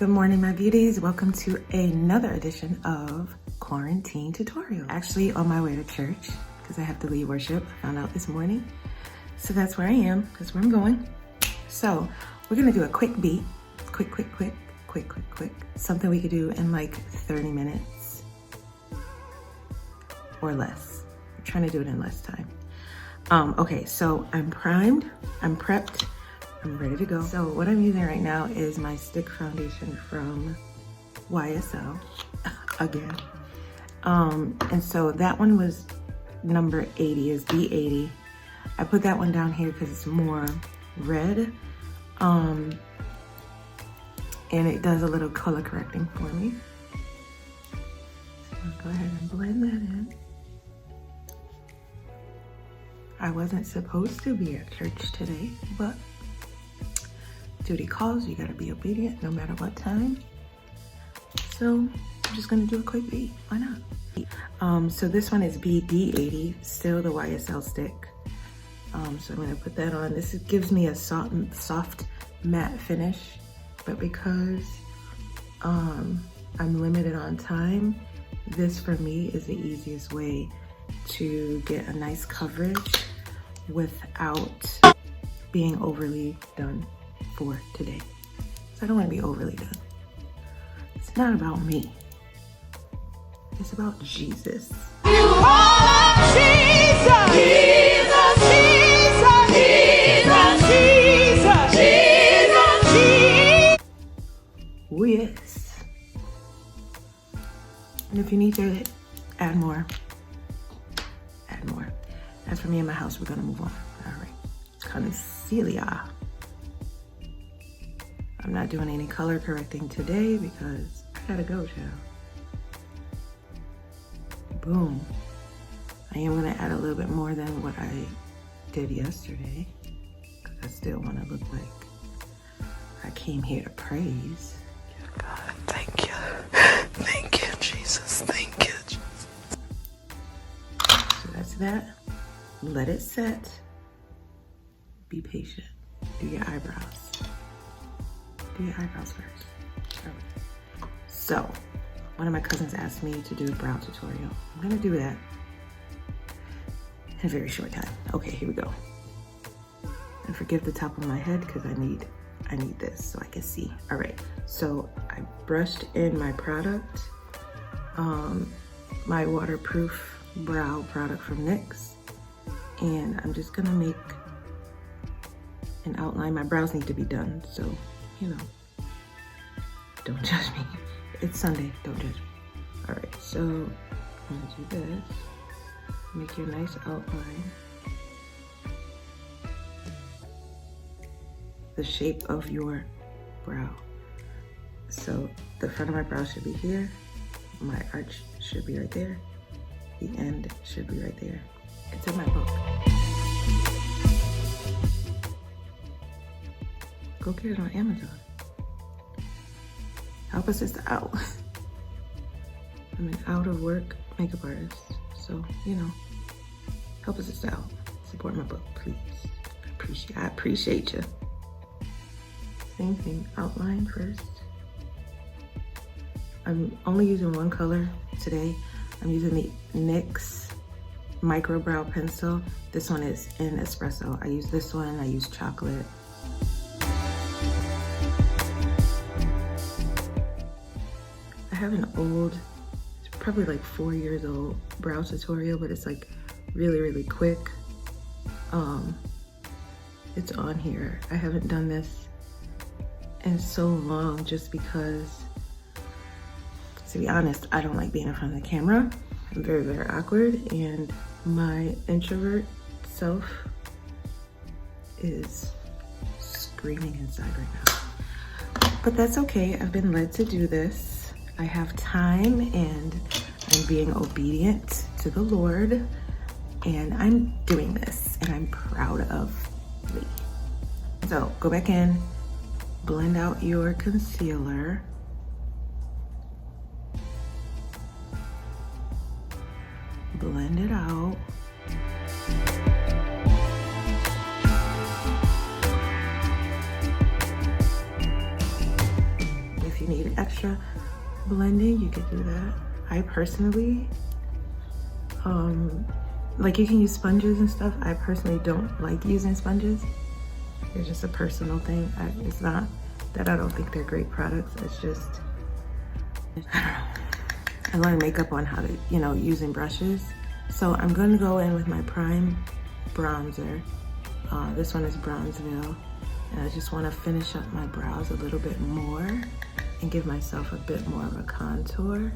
Good morning, my beauties. Welcome to another edition of Quarantine Tutorial. Actually on my way to church because I have to lead worship. I found out this morning. So that's where I am. That's where I'm going. So we're gonna do a quick beat. Quick. Something we could do in like 30 minutes or less. We're trying to do it in less time. Okay, so I'm primed, I'm prepped, I'm ready to go. So what I'm using right now is my stick foundation from YSL, again. And so that one was number 80, is B80. I put that one down here because it's more red. And it does a little color correcting for me. So I'll go ahead and blend that in. I wasn't supposed to be at church today, but duty calls, you gotta be obedient no matter what time. So I'm just gonna do a quick beat, why not? So this one is BD80, still the YSL stick. So I'm gonna put that on. This gives me a soft matte finish, but because I'm limited on time, this for me is the easiest way to get a nice coverage without being overly done for today. So I don't want to be overly done. It's not about me. It's about Jesus. You are Jesus. Jesus, Jesus, Jesus, Jesus, Jesus. Oh yes. And if you need to add more, add more. As for me and my house, we're gonna move on. All right, concealer. I'm not doing any color correcting today because I gotta go, child. Boom. I am gonna add a little bit more than what I did yesterday because I still wanna look like I came here to praise. God, thank you. Thank you, Jesus. Thank you, Jesus. So that's that. Let it set. Be patient. Do your eyebrows. Do your eyebrows first. So, one of my cousins asked me to do a brow tutorial. I'm gonna do that in a very short time. Okay, here we go. And forgive the top of my head because I need this so I can see. All right, so I brushed in my product, my waterproof brow product from NYX. And I'm just gonna make an outline. My brows need to be done, so, you know, don't judge me. It's Sunday, don't judge me. All right, so I'm gonna do this. Make your nice outline. The shape of your brow. So the front of my brow should be here. My arch should be right there. The end should be right there. It's in my book. Go get it on Amazon. Help a sister out. I'm an out of work makeup artist. So, you know, help a sister out. Support my book, please. I appreciate you. Same thing, outline first. I'm only using one color today. I'm using the NYX micro brow pencil. This one is in espresso. I use this one, I use chocolate. I have an old, it's probably like 4 years old brow tutorial, but it's like really quick. It's on here. I haven't done this in so long just because, to be honest, I don't like being in front of the camera. I'm very awkward, and my introvert self is screaming inside right now. But that's okay, I've been led to do this. I have time and I'm being obedient to the Lord, and I'm doing this and I'm proud of me. So go back in, blend out your concealer. Blend it out. If you need extra blending, you could do that. I personally, like you can use sponges and stuff. I personally don't like using sponges. It's just a personal thing. It's not that I don't think they're great products. It's just, I don't know. I learned makeup on how to, you know, using brushes. So I'm gonna go in with my prime bronzer. This one is Bronzeville. And I just wanna finish up my brows a little bit more and give myself a bit more of a contour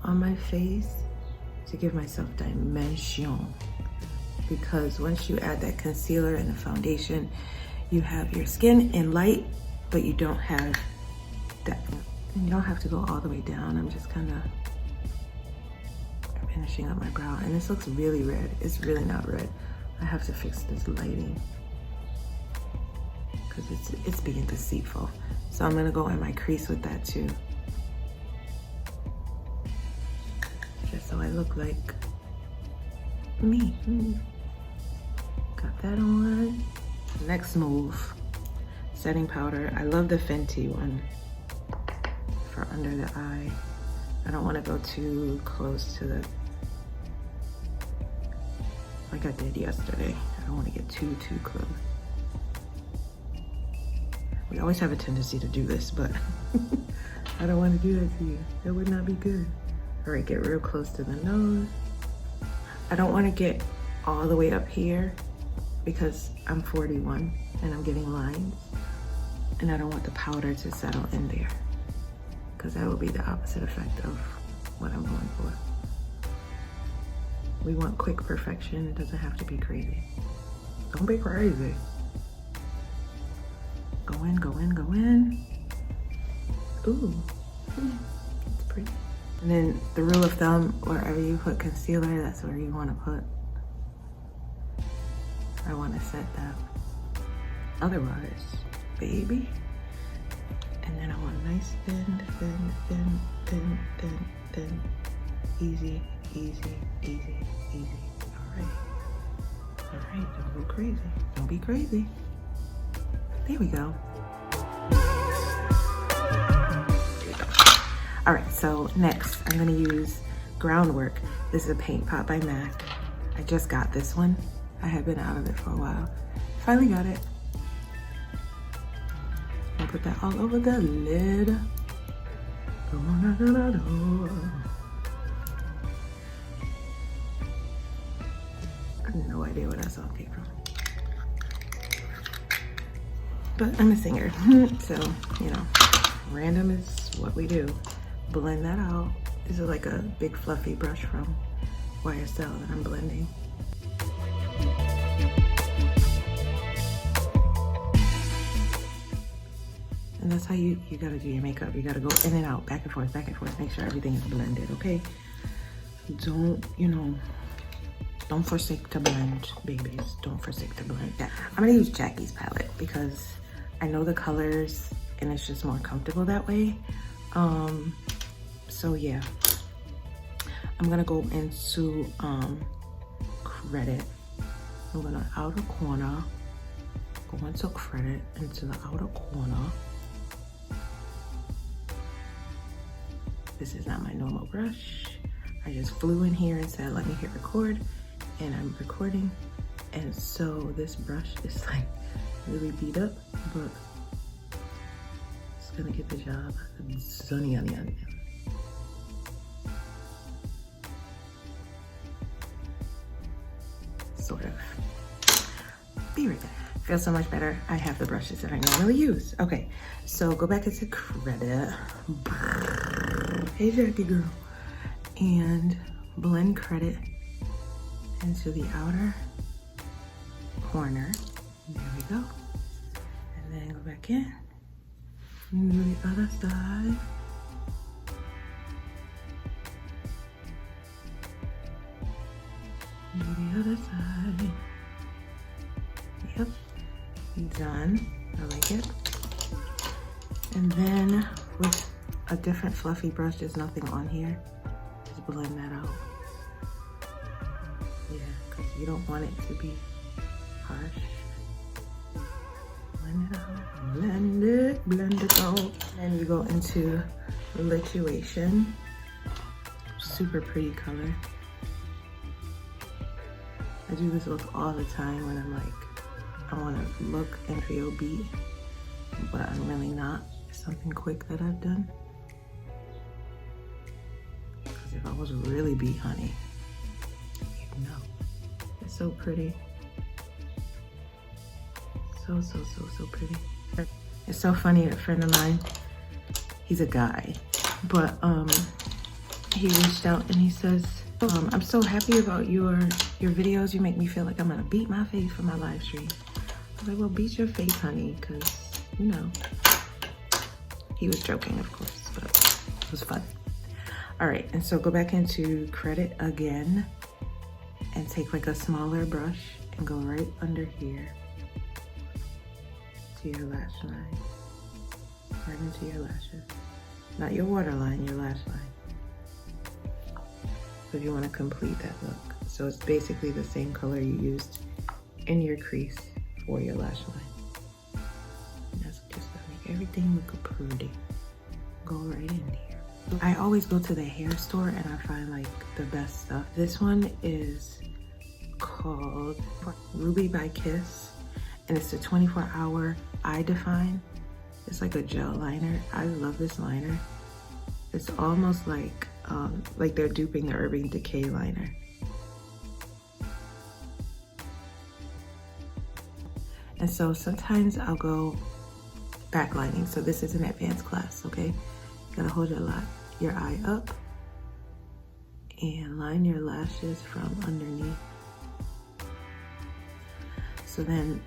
on my face to give myself dimension. Because once you add that concealer and the foundation, you have your skin in light, but you don't have depth. And you don't have to go all the way down. I'm just kind of finishing up my brow. And this looks really red. It's really not red. I have to fix this lighting because it's being deceitful. So I'm gonna go in my crease with that too. Just so I look like me. Got that on. Next move, setting powder. I love the Fenty one for under the eye. I don't want to go too close to the, like I did yesterday. I don't want to get too close. We always have a tendency to do this, but I don't want to do that to you. That would not be good. All right, get real close to the nose. I don't want to get all the way up here because I'm 41 and I'm getting lines, and I don't want the powder to settle in there because that will be the opposite effect of what I'm going for. We want quick perfection. It doesn't have to be crazy. Don't be crazy. Go in, go in, go in. Ooh, it's pretty. And then the rule of thumb, wherever you put concealer, that's where you want to put. I want to set that. Otherwise, baby. And then I want a nice thin. Easy. All right, don't go crazy. Don't be crazy. There we go. All right, so next I'm gonna use Groundwork. This is a paint pot by MAC. I just got this one. I had been out of it for a while. Finally got it. I'll put that all over the lid. I have no idea where that song came from. But I'm a singer, so, you know, random is what we do. Blend that out. This is like a big fluffy brush from YSL that I'm blending. And that's how you gotta do your makeup. You gotta go in and out, back and forth, make sure everything is blended, okay? Don't, you know, don't forsake to blend, babies. Don't forsake to blend. Yeah. I'm gonna use Jackie's palette because I know the colors and it's just more comfortable that way. So yeah, I'm gonna go into credit. I'm gonna outer corner, go into credit, into the outer corner. This is not my normal brush. I just flew in here and said, let me hit record, and I'm recording. And so this brush is like really beat up, but it's gonna get the job. Sunny on the onion. Sort of. Be right back. Feels so much better. I have the brushes that I normally use. Okay, so go back into credit. Hey, Jackie girl. And blend credit into the outer corner. There we go. And then go back in. And do the other side. Do the other side. Yep. Done. I like it. And then with a different fluffy brush, there's nothing on here. Just blend that out. Yeah, because you don't want it to be harsh. Blend blend it out. And you go into lituation. Super pretty color. I do this look all the time when I'm like, I want to look and feel beat, but I'm really not. It's something quick that I've done. Because if I was really beat, honey, you'd know. It's so pretty. So pretty. It's so funny, a friend of mine, he's a guy, but he reached out and he says, I'm so happy about your videos. You make me feel like I'm gonna beat my face for my live stream. I was like, well, beat your face, honey, because, you know. He was joking, of course, but it was fun. All right, and so go back into credit again and take like a smaller brush and go right under here to your lash line, right into your lashes. Not your waterline, your lash line. So if you want to complete that look. So it's basically the same color you used in your crease for your lash line. And that's just gonna make everything look pretty. Go right in here. I always go to the hair store and I find like the best stuff. This one is called Ruby by Kiss, and it's a 24-hour eye define. It's like a gel liner. I love this liner. It's almost like they're duping the Urban Decay liner. And so sometimes I'll go backlining. So this is an advanced class, okay? You gotta hold your eye up and line your lashes from underneath. So then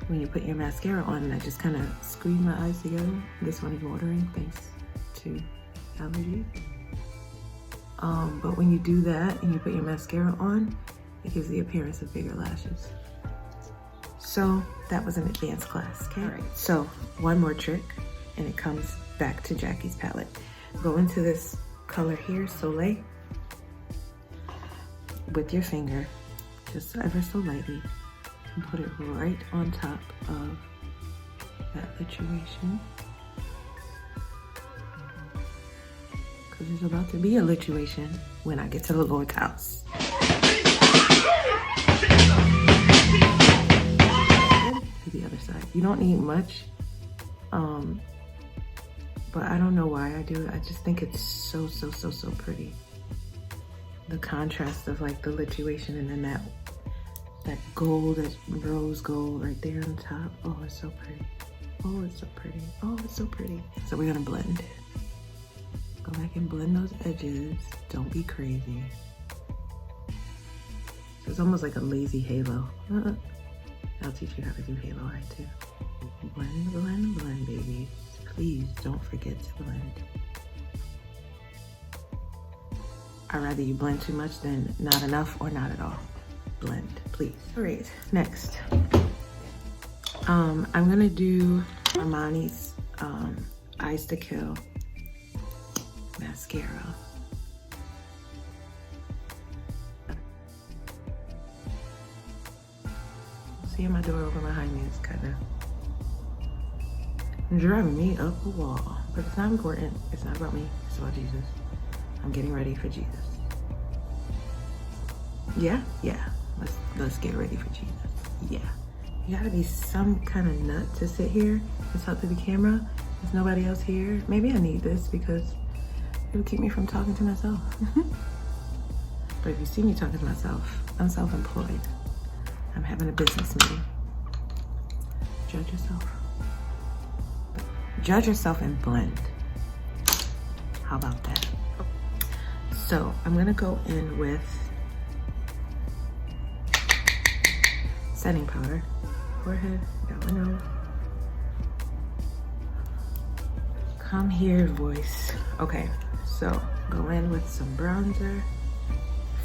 when you put your mascara on, I just kind of squeeze my eyes together. This one is watering thanks to allergies. But when you do that and you put your mascara on, it gives the appearance of bigger lashes. So that was an advanced class, okay? All right, so one more trick and it comes back to Jackie's palette. Go into this color here, Soleil, with your finger, just ever so lightly, and put it right on top of that lituation. Because there's about to be a lituation when I get to the Lord's house. To the other side. You don't need much, but I don't know why I do it. I just think it's so pretty. The contrast of like the lituation and then that gold, that rose gold right there on top. Oh, it's so pretty. Oh, it's so pretty. Oh, it's so pretty. So we're gonna blend. Go back and blend those edges. Don't be crazy. So it's almost like a lazy halo. I'll teach you how to do halo eye too. Blend, blend, blend, babies. Please don't forget to blend. I'd rather you blend too much than not enough or not at all. Blend, please. All right, next. I'm gonna do Armani's Eyes to Kill mascara. See my door over behind me is kind of driving me up the wall, but it's not important. It's not about me, it's about Jesus. I'm getting ready for Jesus. Yeah, let's get ready for Jesus. Yeah, you gotta be some kind of nut to sit here and talk to the camera. There's nobody else here. Maybe I need this because it'll keep me from talking to myself. But if you see me talking to myself, I'm self-employed. I'm having a business meeting. Judge yourself. Judge yourself and blend. How about that? So I'm gonna go in with setting powder. Forehead, got my nose. Come here, voice. Okay, so go in with some bronzer.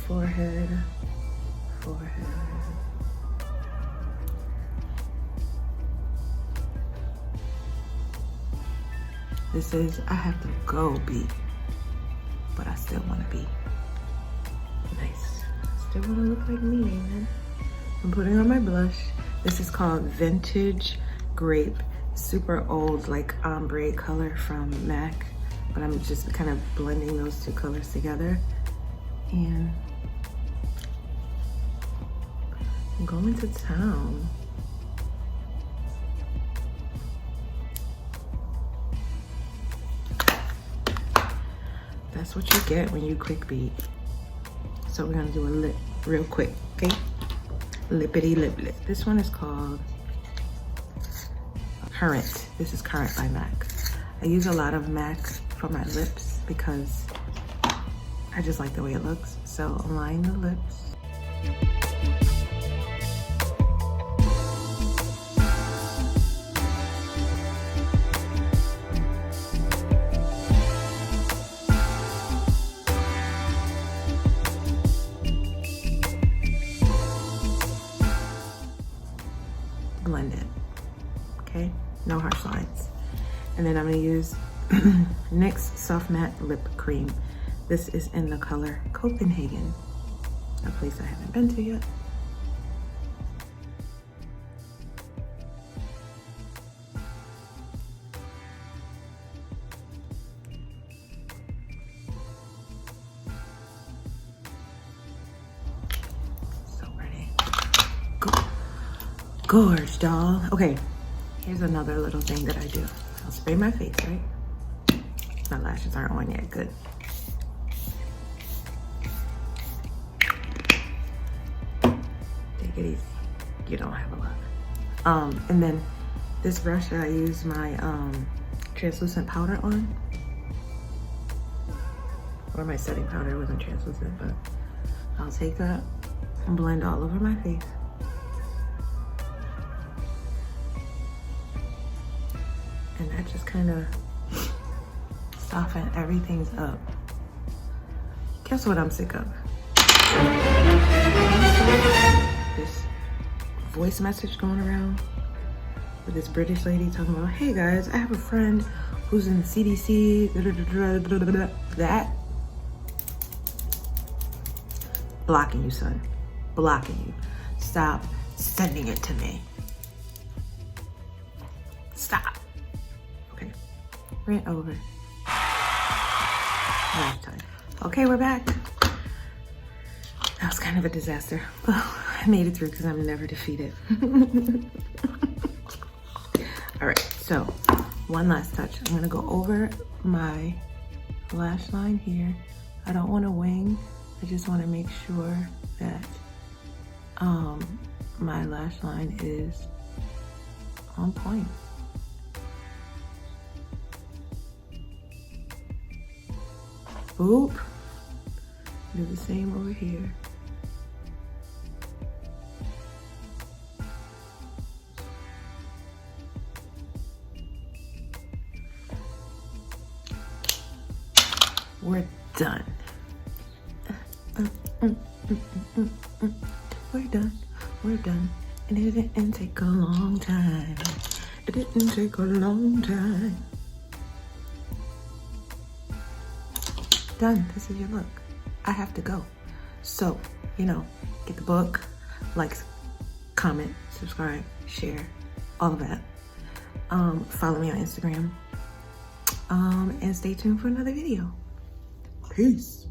Forehead. This is, I have to go be, but I still want to be nice. I still want to look like me, amen. I'm putting on my blush. This is called Vintage grape, super old like ombre color from MAC, but I'm just kind of blending those two colors together. And I'm going to town. That's what you get when you quick beat. So we're gonna do a lip real quick, okay? Lippity lip lip. This one is called Current. This is Current by MAC. I use a lot of MAC for my lips because I just like the way it looks. So align the lips. Blend it, okay? No harsh lines. And then I'm gonna use NYX Soft Matte Lip Cream. This is in the color Copenhagen, a place I haven't been to yet. So pretty. Gorge, doll. Okay, here's another little thing that I do. I'll spray my face, right? My lashes aren't on yet, good. Take it easy. You don't have a lot. And then this brush I use my translucent powder on. Or my setting powder wasn't translucent, but I'll take that and blend all over my face. And that just kind of soften everything's up. Guess what I'm sick of? This voice message going around with this British lady talking about, hey guys, I have a friend who's in CDC, that. Blocking you, son. Blocking you. Stop sending it to me. Stop. Okay, rant over. Last time. Okay, we're back. That was kind of a disaster. Well, I made it through because I'm never defeated. All right, so one last touch. I'm gonna go over my lash line here. I don't want to wing. I just want to make sure that my lash line is on point. Boop. Do the same over here. We're done. We're done. We're done. And it didn't take a long time. It didn't take a long time. Done. This is your look. I have to go. So, you know, get the book, like, comment, subscribe, share, all of that. Follow me on Instagram. And stay tuned for another video. Peace.